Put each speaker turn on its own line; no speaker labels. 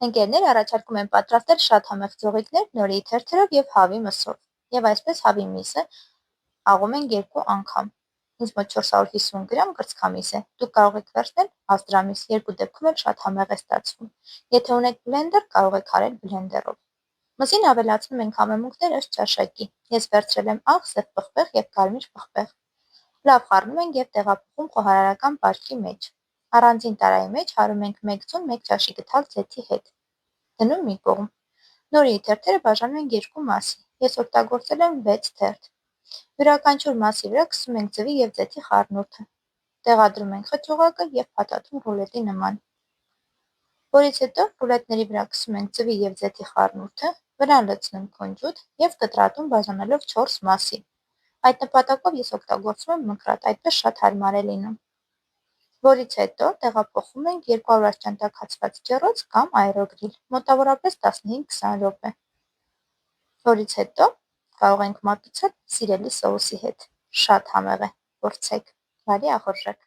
Ընկերները առաջարկում են պատրաստել շատ համեղ ձողիկներ նորի թերթերով և հավի մսով, և այսպես հավի միսը աղում են 2 անգամ։ Ինձ մոտ 450 գրամ կրծքամիս է, դուք կարող եք վերցնել ազդրամիս, երկու դեպքում էլ շատ համեղ է ստացվում։ Եթե ունեք բլենդեր, կարող եք արել բլենդերով։ Մսին ավելացնում ենք համեմունքներ ըստ ճաշակի։ Ես վերցրել եմ աղ, սև պղպեղ և կարմիր պղպեղ։ Լավ խառնում ենք և տեղափոխում խոհարարական պարկի մեջ։ Առանձին տարայի մեջ հարում ենք 1 ձուն 1 ճաշի գդալ ձեթի հետ։ Դնում մի կողմ։ Նորի թերթերը բաժանում ենք 2 մասի։ Ես օգտագործել եմ 6 թերթ։ Յուրաքանչյուր մասի վրա քսում ենք ձվի և ձեթի խառնուրդը։ Տեղադրում ենք խճողակը և փաթաթում ռուլետի նման։ Որից հետո ռուլետների վրա քսում ենք ձվի և ձեթի խառնուրդը, վրան լցնում քունջուտ և կտրատում բաժանելով 4 մասի։ Այդ նպատակով ես օգտագործում եմ մկրատ, այդպես շատ հարմար է լինում։ Որից հետո տեղափոխում ենք 200 աստիճան հացված ջեռոց կամ աերոգրիլ, մոտավորապես 15-20 րոպե։ Որից հետո կարող ենք մատուցել սիրելի սոուսի հետ։ Շատ համեղ է, փորձեք։ Բարի ախորժակ։